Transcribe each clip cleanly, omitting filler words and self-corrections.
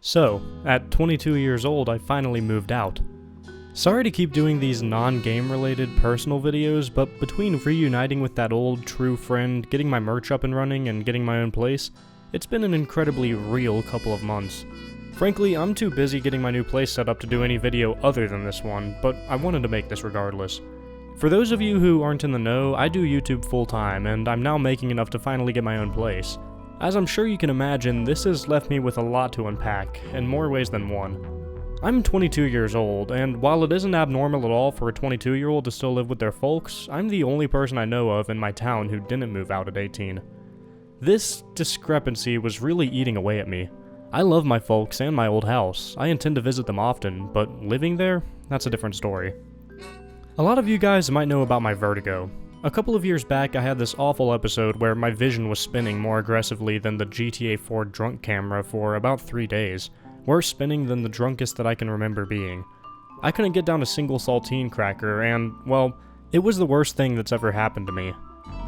So, at 22 years old, I finally moved out. Sorry to keep doing these non-game related personal videos, but between reuniting with that old true friend, getting my merch up and running, and getting my own place, it's been an incredibly real couple of months. Frankly, I'm too busy getting my new place set up to do any video other than this one, but I wanted to make this regardless. For those of you who aren't in the know, I do YouTube full-time, and I'm now making enough to finally get my own place. As I'm sure you can imagine, this has left me with a lot to unpack, in more ways than one. I'm 22 years old, and while it isn't abnormal at all for a 22-year-old to still live with their folks, I'm the only person I know of in my town who didn't move out at 18. This discrepancy was really eating away at me. I love my folks and my old house. I intend to visit them often, but living there? That's a different story. A lot of you guys might know about my vertigo. A couple of years back, I had this awful episode where my vision was spinning more aggressively than the GTA 4 drunk camera for about 3 days. Worse spinning than the drunkest that I can remember being. I couldn't get down a single saltine cracker, and, well, it was the worst thing that's ever happened to me.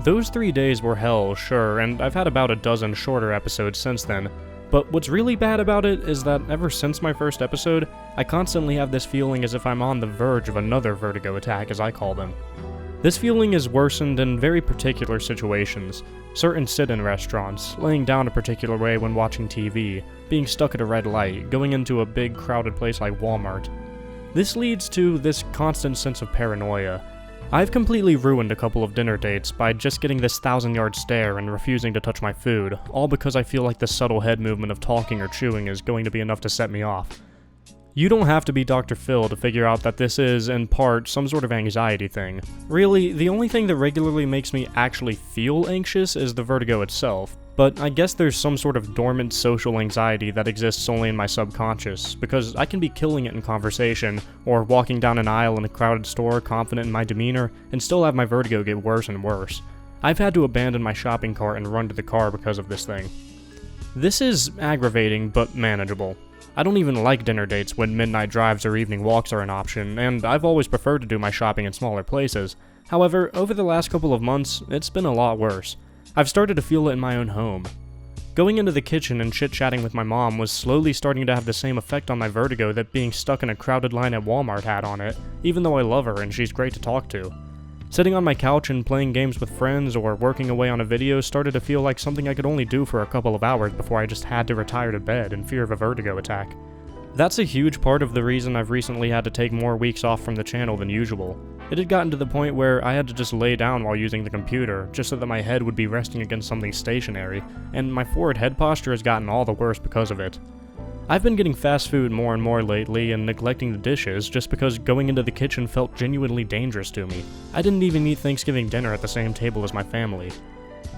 Those 3 days were hell, sure, and I've had about a dozen shorter episodes since then. But what's really bad about it is that ever since my first episode, I constantly have this feeling as if I'm on the verge of another vertigo attack, as I call them. This feeling is worsened in very particular situations. Certain sit-in restaurants, laying down a particular way when watching TV, being stuck at a red light, going into a big crowded place like Walmart. This leads to this constant sense of paranoia. I've completely ruined a couple of dinner dates by just getting this 1,000-yard stare and refusing to touch my food, all because I feel like the subtle head movement of talking or chewing is going to be enough to set me off. You don't have to be Dr. Phil to figure out that this is, in part, some sort of anxiety thing. Really, the only thing that regularly makes me actually feel anxious is the vertigo itself, but I guess there's some sort of dormant social anxiety that exists only in my subconscious, because I can be killing it in conversation, or walking down an aisle in a crowded store confident in my demeanor, and still have my vertigo get worse and worse. I've had to abandon my shopping cart and run to the car because of this thing. This is aggravating, but manageable. I don't even like dinner dates when midnight drives or evening walks are an option, and I've always preferred to do my shopping in smaller places. However, over the last couple of months, it's been a lot worse. I've started to feel it in my own home. Going into the kitchen and chit-chatting with my mom was slowly starting to have the same effect on my vertigo that being stuck in a crowded line at Walmart had on it, even though I love her and she's great to talk to. Sitting on my couch and playing games with friends or working away on a video started to feel like something I could only do for a couple of hours before I just had to retire to bed in fear of a vertigo attack. That's a huge part of the reason I've recently had to take more weeks off from the channel than usual. It had gotten to the point where I had to just lay down while using the computer, just so that my head would be resting against something stationary, and my forward head posture has gotten all the worse because of it. I've been getting fast food more and more lately and neglecting the dishes just because going into the kitchen felt genuinely dangerous to me. I didn't even eat Thanksgiving dinner at the same table as my family.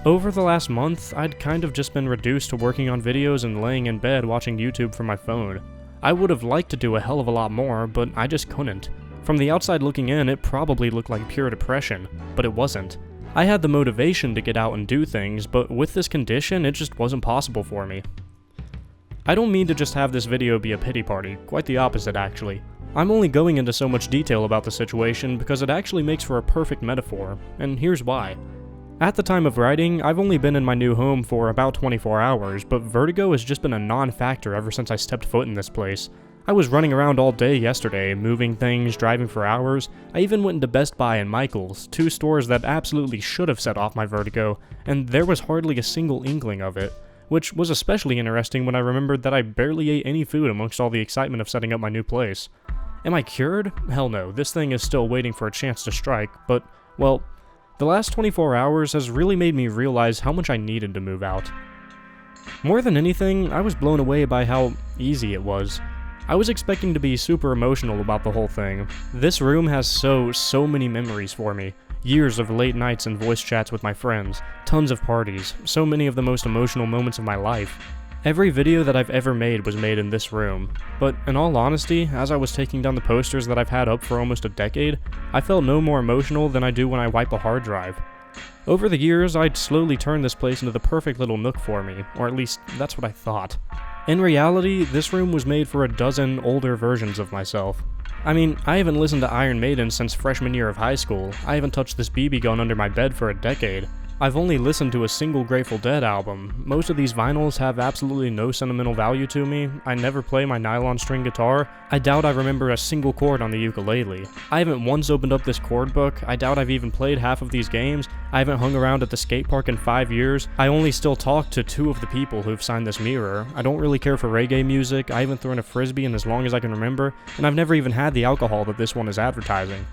Over the last month, I'd kind of just been reduced to working on videos and laying in bed watching YouTube from my phone. I would have liked to do a hell of a lot more, but I just couldn't. From the outside looking in, it probably looked like pure depression, but it wasn't. I had the motivation to get out and do things, but with this condition, it just wasn't possible for me. I don't mean to just have this video be a pity party, quite the opposite actually. I'm only going into so much detail about the situation because it actually makes for a perfect metaphor, and here's why. At the time of writing, I've only been in my new home for about 24 hours, but vertigo has just been a non-factor ever since I stepped foot in this place. I was running around all day yesterday, moving things, driving for hours. I even went into Best Buy and Michael's, two stores that absolutely should have set off my vertigo, and there was hardly a single inkling of it. Which was especially interesting when I remembered that I barely ate any food amongst all the excitement of setting up my new place. Am I cured? Hell no, this thing is still waiting for a chance to strike, but, well, the last 24 hours has really made me realize how much I needed to move out. More than anything, I was blown away by how easy it was. I was expecting to be super emotional about the whole thing. This room has so many memories for me. Years of late nights and voice chats with my friends, tons of parties, so many of the most emotional moments of my life. Every video that I've ever made was made in this room, but in all honesty, as I was taking down the posters that I've had up for almost a decade, I felt no more emotional than I do when I wipe a hard drive. Over the years, I'd slowly turned this place into the perfect little nook for me, or at least that's what I thought. In reality, this room was made for a dozen older versions of myself. I mean, I haven't listened to Iron Maiden since freshman year of high school, I haven't touched this BB gun under my bed for a decade. I've only listened to a single Grateful Dead album. Most of these vinyls have absolutely no sentimental value to me. I never play my nylon string guitar. I doubt I remember a single chord on the ukulele. I haven't once opened up this chord book. I doubt I've even played half of these games. I haven't hung around at the skate park in 5 years. I only still talk to 2 of the people who've signed this mirror. I don't really care for reggae music. I haven't thrown a frisbee in as long as I can remember, and I've never even had the alcohol that this one is advertising.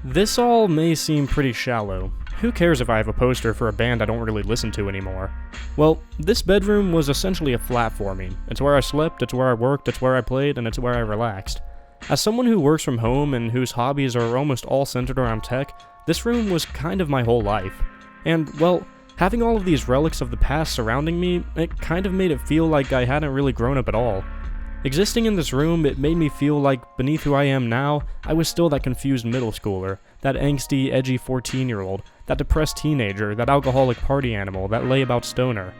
This all may seem pretty shallow. Who cares if I have a poster for a band I don't really listen to anymore? Well, this bedroom was essentially a flat for me. It's where I slept, it's where I worked, it's where I played, and it's where I relaxed. As someone who works from home and whose hobbies are almost all centered around tech, this room was kind of my whole life. And, well, having all of these relics of the past surrounding me, it kind of made it feel like I hadn't really grown up at all. Existing in this room, it made me feel like, beneath who I am now, I was still that confused middle schooler, that angsty, edgy 14-year-old, that depressed teenager, that alcoholic party animal, that layabout stoner.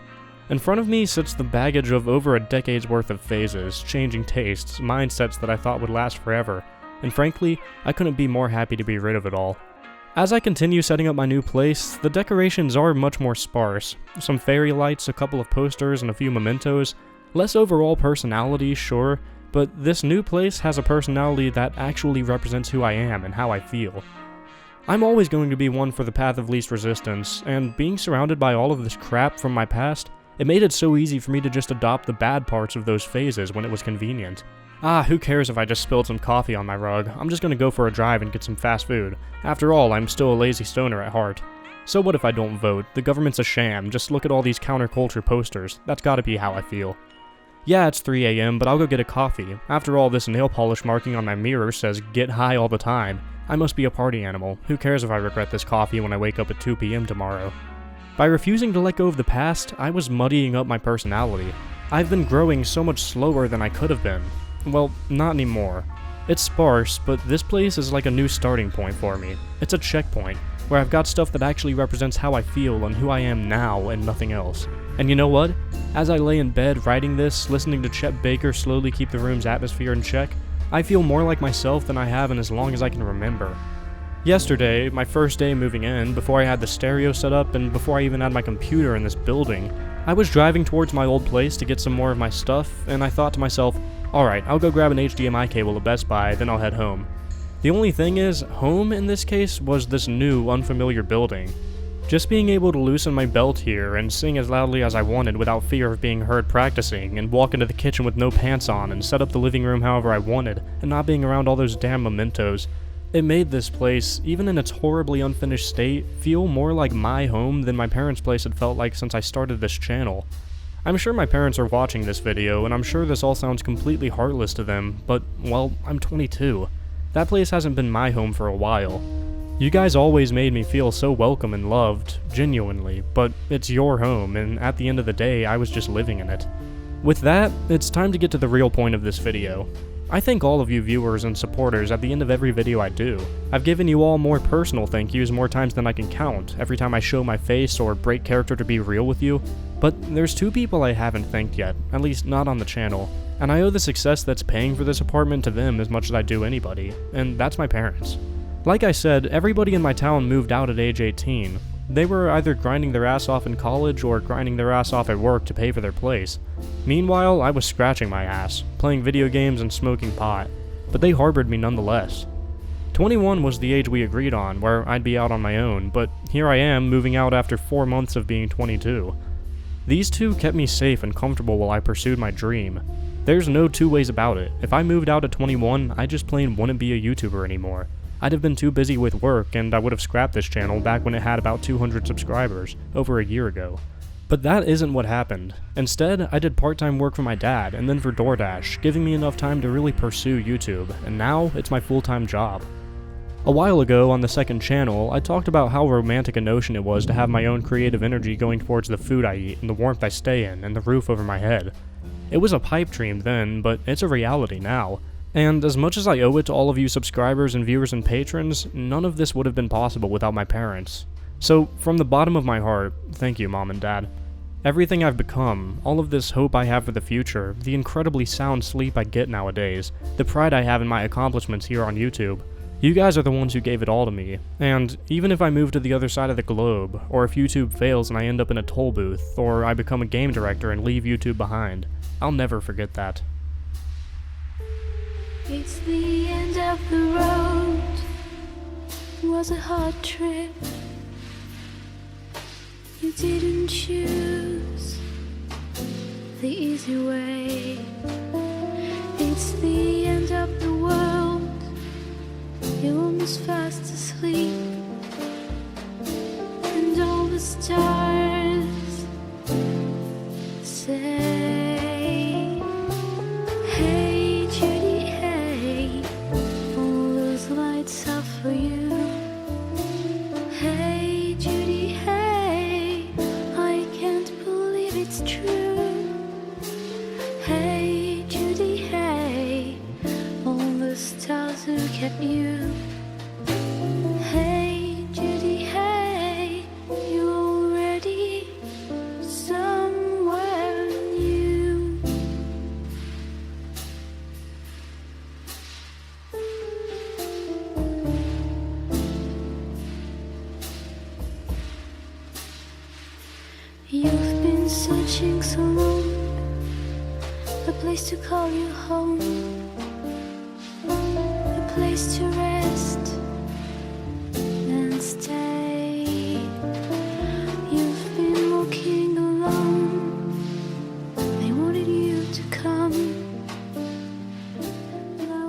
In front of me sits the baggage of over a decade's worth of phases, changing tastes, mindsets that I thought would last forever, and frankly, I couldn't be more happy to be rid of it all. As I continue setting up my new place, the decorations are much more sparse. Some fairy lights, a couple of posters, and a few mementos. Less overall personality, sure, but this new place has a personality that actually represents who I am and how I feel. I'm always going to be one for the path of least resistance, and being surrounded by all of this crap from my past, it made it so easy for me to just adopt the bad parts of those phases when it was convenient. Who cares if I just spilled some coffee on my rug? I'm just gonna go for a drive and get some fast food. After all, I'm still a lazy stoner at heart. So what if I don't vote? The government's a sham, just look at all these counterculture posters. That's gotta be how I feel. Yeah, it's 3 AM, but I'll go get a coffee. After all, this nail polish marking on my mirror says, "Get high all the time." I must be a party animal. Who cares if I regret this coffee when I wake up at 2 PM tomorrow? By refusing to let go of the past, I was muddying up my personality. I've been growing so much slower than I could have been. Well, not anymore. It's sparse, but this place is like a new starting point for me. It's a checkpoint, where I've got stuff that actually represents how I feel and who I am now and nothing else. And you know what? As I lay in bed writing this, listening to Chet Baker slowly keep the room's atmosphere in check, I feel more like myself than I have in as long as I can remember. Yesterday, my first day moving in, before I had the stereo set up and before I even had my computer in this building, I was driving towards my old place to get some more of my stuff, and I thought to myself, alright, I'll go grab an HDMI cable at Best Buy, then I'll head home. The only thing is, home in this case was this new, unfamiliar building. Just being able to loosen my belt here and sing as loudly as I wanted without fear of being heard practicing, and walk into the kitchen with no pants on and set up the living room however I wanted, and not being around all those damn mementos, it made this place, even in its horribly unfinished state, feel more like my home than my parents' place had felt like since I started this channel. I'm sure my parents are watching this video, and I'm sure this all sounds completely heartless to them, but, well, I'm 22. That place hasn't been my home for a while. You guys always made me feel so welcome and loved, genuinely, but it's your home, and at the end of the day, I was just living in it. With that, it's time to get to the real point of this video. I thank all of you viewers and supporters at the end of every video I do. I've given you all more personal thank yous more times than I can count, every time I show my face or break character to be real with you, but there's 2 people I haven't thanked yet, at least not on the channel, and I owe the success that's paying for this apartment to them as much as I do anybody, and that's my parents. Like I said, everybody in my town moved out at age 18. They were either grinding their ass off in college or grinding their ass off at work to pay for their place. Meanwhile, I was scratching my ass, playing video games and smoking pot, but they harbored me nonetheless. 21 was the age we agreed on, where I'd be out on my own, but here I am moving out after 4 months of being 22. These 2 kept me safe and comfortable while I pursued my dream. There's no 2 ways about it. If I moved out at 21, I just plain wouldn't be a YouTuber anymore. I'd have been too busy with work, and I would have scrapped this channel back when it had about 200 subscribers, over a year ago. But that isn't what happened. Instead, I did part-time work for my dad, and then for DoorDash, giving me enough time to really pursue YouTube, and now it's my full-time job. A while ago, on the second channel, I talked about how romantic a notion it was to have my own creative energy going towards the food I eat, and the warmth I stay in, and the roof over my head. It was a pipe dream then, but it's a reality now. And as much as I owe it to all of you subscribers and viewers and patrons, none of this would have been possible without my parents. So, from the bottom of my heart, thank you, Mom and Dad. Everything I've become, all of this hope I have for the future, the incredibly sound sleep I get nowadays, the pride I have in my accomplishments here on YouTube, You guys are the ones who gave it all to me, and even if I move to the other side of the globe, or if YouTube fails and I end up in a toll booth, or I become a game director and leave YouTube behind, I'll never forget that. It's the end of the road. It was a hard trip. You didn't choose the easy way. It's the end of the world. You're almost fast asleep, and all the stars say, hey Judy, hey, all those lights are for you. Hey Judy, hey, I can't believe it's true. Hey Judy, hey, all the stars who kept you. Hey Judy, hey, you're already somewhere new. You've been searching so long, a place to call you home, a place to rest and stay. You've been walking alone, they wanted you to come.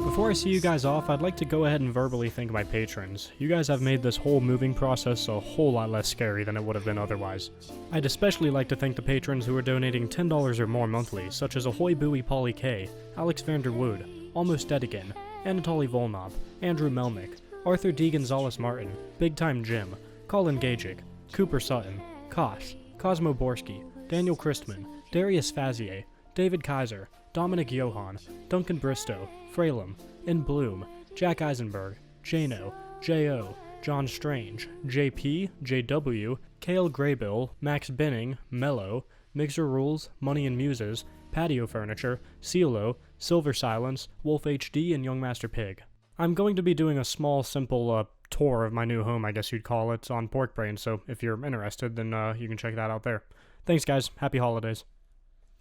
Before I see you guys off, I'd like to go ahead and verbally thank my patrons. You guys have made this whole moving process a whole lot less scary than it would have been otherwise. I'd especially like to thank the patrons who are donating $10 or more monthly, such as Ahoy Buoy Polly K, Alex Vanderwood, Almost Dead Again, Anatoly Volnov, Andrew Melnick, Arthur D. Gonzalez Martin, Big Time Jim, Colin Gajik, Cooper Sutton, Kosh, Cosmo Borski, Daniel Christman, Darius Fazier, David Kaiser, Dominic Johan, Duncan Bristow, Fralem, In Bloom, Jack Eisenberg, Jano, J.O., John Strange, JP, JW, Kale Graybill, Max Binning, Mello, Mixer Rules, Money and Muses, Patio Furniture, CeeLo, Silver Silence, Wolf HD, and Young Master Pig. I'm going to be doing a small, simple, tour of my new home, I guess you'd call it, on Pork Brain, so if you're interested, then you can check that out there. Thanks guys, happy holidays.